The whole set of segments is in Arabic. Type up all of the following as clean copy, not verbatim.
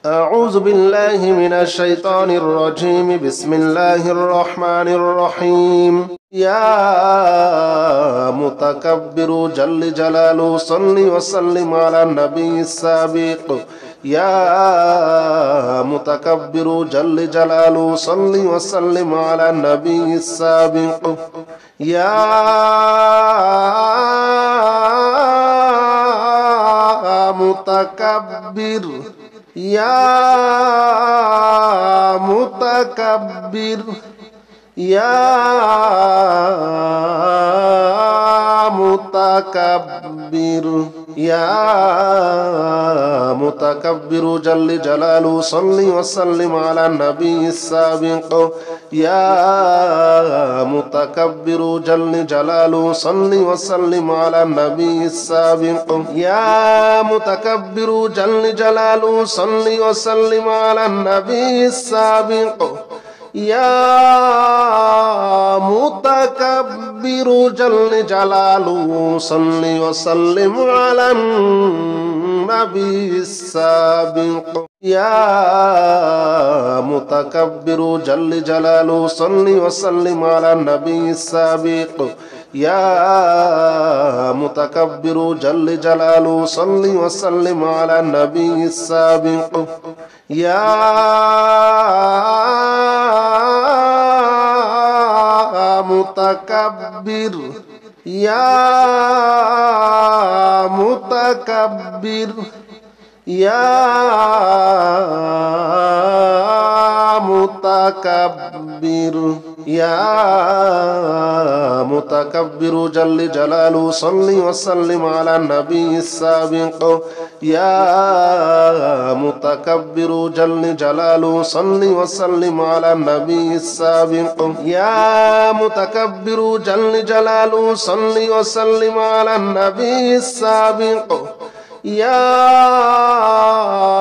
أعوذ بالله من الشيطان الرجيم بسم الله الرحمن الرحيم يا متكبر جل جلاله صل وسلم على النبي السابق يا متكبر جل جلاله صل وسلم على النبي السابق يا متكبر يا متكبر يا متكبر يا متكبر جل جلاله صل وسلم على النبي السابق يا متكبر جل جلاله صل وسلم على النبي السابق يا متكبر جل جلاله صل وسلم على النبي السابق يا متكبر جل جلاله صل وسلم على النبي السابق يا متكبر جل جلاله صل وسلم على النبي السابق يا متكبر جل جلاله صل وسلم على النبي السابق يا متكبر يا متكبر يا متكبر يا متكبر جل جلاله صل وسلم على النبي السابق يا متكبر جل جلاله صل وسلم على النبي السابق يا متكبر جل جلاله صل وسلم على النبي السابق يا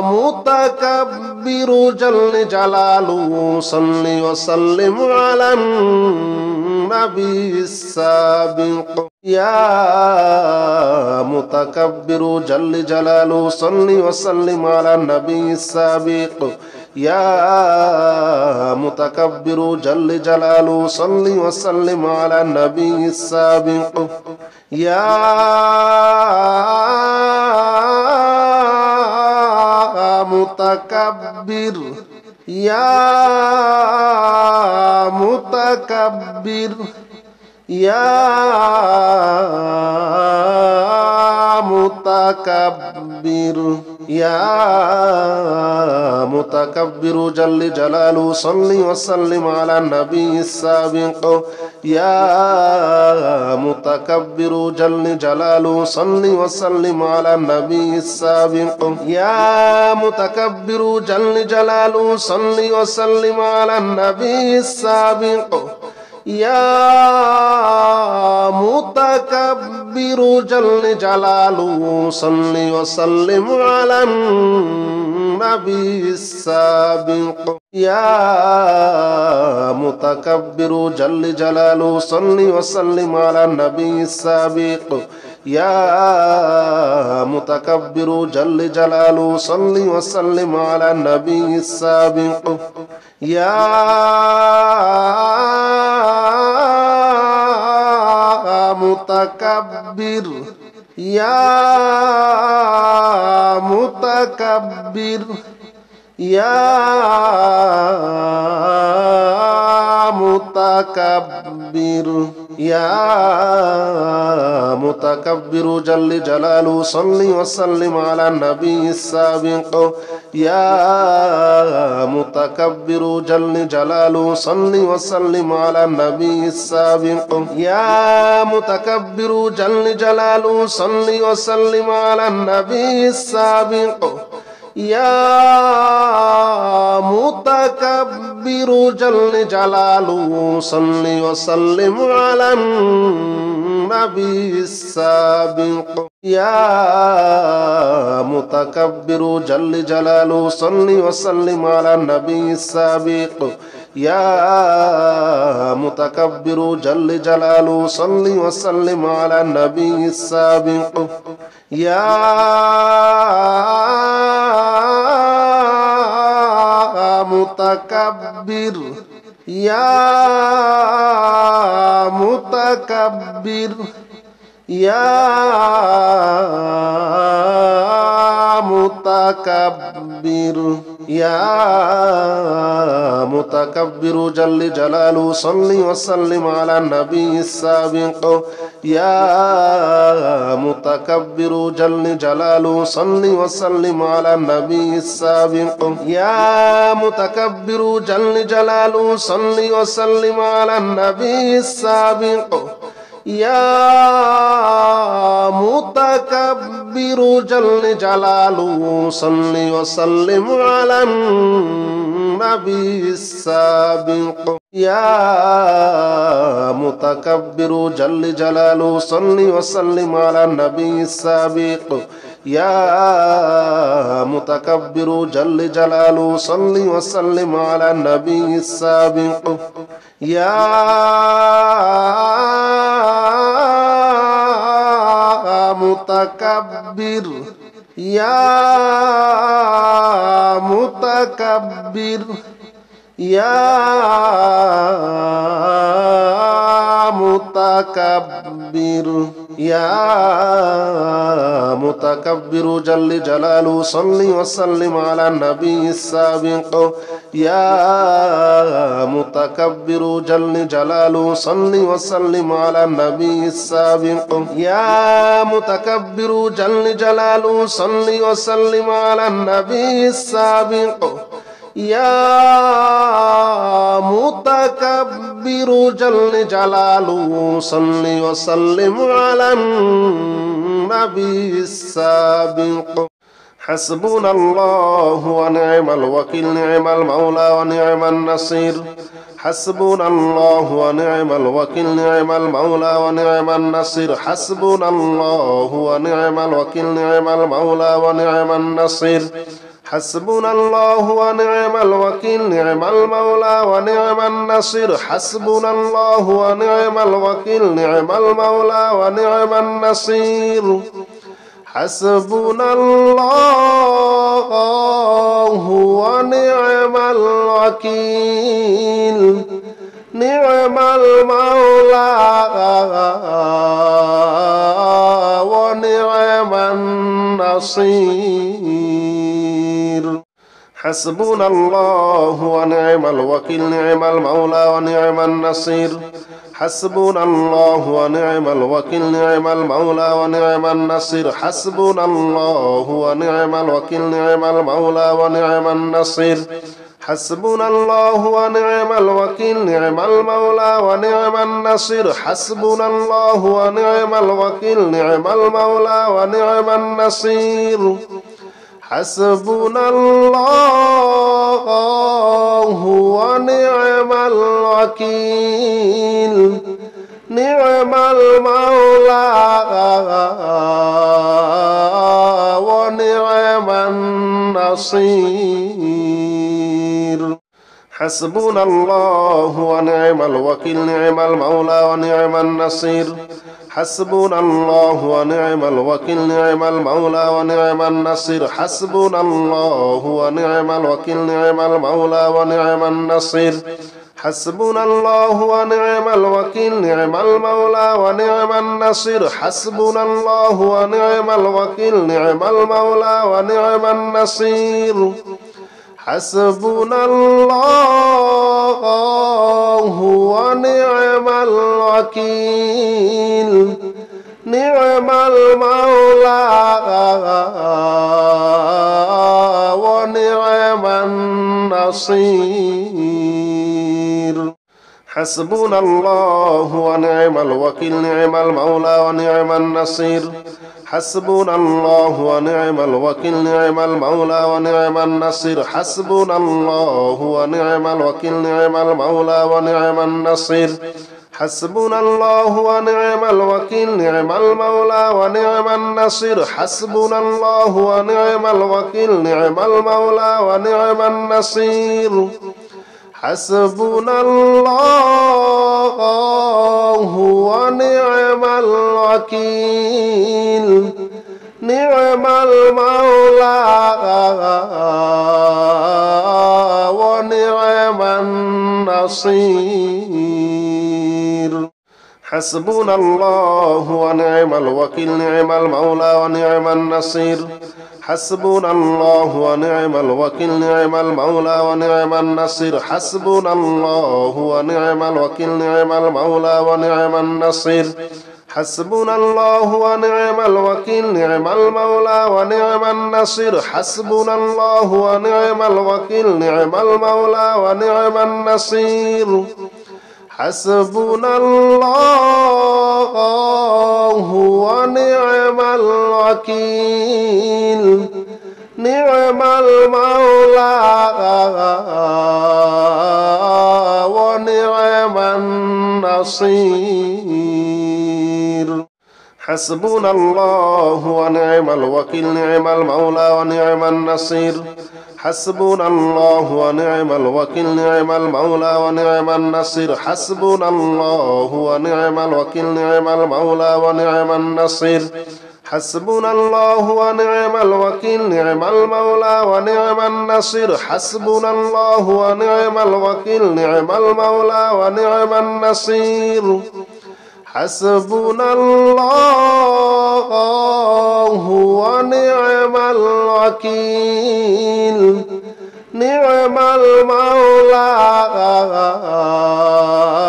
متكبر جل جلاله صل وسلم على النبي السابق يا متكبر جل جلاله صل وسلم على النبي السابق يا متكبر جل جلاله صل وسلم على النبي السابق يا متكبر يا متكبر يا متكبر يا متكبر جل جلاله صل وسلم على النبي السابق يا متكبر جل جلاله صل وسلم على النبي السابق يا متكبر جل جلاله صل وسلم على النبي السابق يا متكبر جل جلاله صل وسلم على النبي السابق يا متكبر جل جلاله صل وسلم على النبي السابق يا متكبر جل جلاله صل وسلم على النبي السابق يا متكبر يا متكبر يا متكبر يا متكبر جل جلاله صل وسلم على النبي السابق يا متكبر جل جلاله صل وسلم على النبي السابق يا متكبر جل جلاله صل وسلم على النبي السابق يا متكبر جل جلاله صل وسلم على النبي السابق يا متكبر جل جلاله صل وسلم على النبي السابق يا متكبر جل جلاله صل وسلم على النبي السابق يا متكبر يا متكبر يا متكبر يا متكبر جل جلاله صل وسلم على النبي السابق يا متكبر جل جلاله صل وسلم على النبي السابق يا متكبر جل جلاله صل وسلم على النبي السابق يا متكبر جل جلاله صل وسلم على النبي السابق يا متكبر جل جلاله صل وسلم على النبي السابق يا متكبر جل جلاله صل وسلم على النبي السابق يا متكبر يا متكبر يا متكبر يا متكبر جل جلاله صل وسلم على النبي السابق يا متكبر جل جلاله صل وسلم على النبي السابق يا متكبر جل جلاله صل وسلم على النبي السابق يا متكبر جل جلاله صل وسلم على النبي السابق حسبنا الله ونعم الوكيل نعم المولى ونعم النصير حسبنا الله ونعم الوكيل نعم المولى ونعم النصير حسبنا الله ونعم الوكيل نعم المولى ونعم النصير حسبنا الله ونعم الوكيل نعم المولى ونعم النصير حسبنا الله ونعم الوكيل نعم المولى ونعم النصير حسبنا الله ونعم الوكيل نعم المولى ونعم النصير حسبنا الله ونعم الوكيل نعم المولى ونعم النصير حسبنا الله ونعم الوكيل نعم المولى ونعم النصير حسبنا الله ونعم الوكيل نعم المولى ونعم النصير حسبنا الله ونعم الوكيل نعم المولى ونعم النصير حسبنا الله ونعم الوكيل نعم المولى ونعم النصير حسبنا الله ونعم الوكيل نعم المولى ونعم النصير حسبنا الله ونعم الوكيل نعم المولى ونعم النصير حسبنا الله ونعم الوكيل نعم المولى ونعم النصير حسبنا الله ونعم الوكيل نعم المولى ونعم النصير حسبنا الله ونعم الوكيل نعم المولى ونعم النصير حسبنا الله ونعم الوكيل نعم المولى ونعم النصير حسبنا الله ونعم الوكيل نعم المولى ونعم النصير حسبنا الله ونعم الوكيل نعم المولى ونعم النصير حسبنا الله ونعم الوكيل نعم المولى ونعم النصير حسبنا الله ونعم الوكيل نعم المولى ونعم النصير حسبنا الله ونعم الوكيل نعم المولى ونعم النصير حسبنا الله ونعم الوكيل نعم المولى ونعم النصير حسبنا الله ونعم الوكيل نعم المولى ونعم نصير حسبنا الله ونعم الوكيل نعم المولى ونعم النصير حسبنا الله ونعم الوكيل نعم المولى ونعم النصير حسبنا الله ونعم الوكيل نعم المولى ونعم النصير حسبنا الله ونعم الوكيل نعم المولى ونعم النصير حسبنا الله ونعم الوكيل نعم المولى ونعم النصير حسبنا الله ونعم الوكيل نعم المولى ونعم النصير حسبنا الله ونعم الوكيل نعم المولى ونعم النصير حسبنا الله ونعم الوكيل نعم المولى ونعم النصير حسبنا الله ونعم الوكيل نعم المولى ونعم النصير حسبنا الله ونعم الوكيل نعم المولى ونعم النصير حسبنا الله ونعم الوكيل نعم المولى ونعم النصير حسبنا الله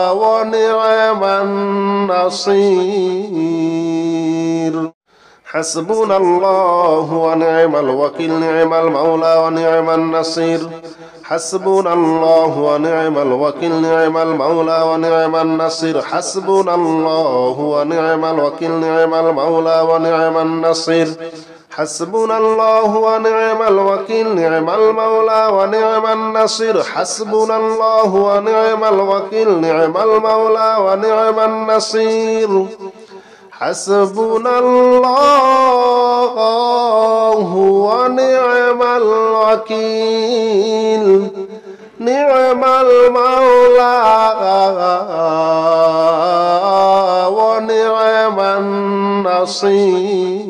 ونعم الوكيل نعم المولى ونعم النصير حسبنا الله ونعم الوكيل نعم المولى ونعم النصير حسبنا الله ونعم الوكيل نعم المولى ونعم النصير حسبنا الله ونعم الوكيل نعم المولى ونعم النصير حسبنا الله ونعم الوكيل نعم المولى ونعم النصير حسبنا الله ونعم الوكيل نعم المولى ونعم النصير حسبنا الله ونعم الوكيل نعم المولى ونعم النصير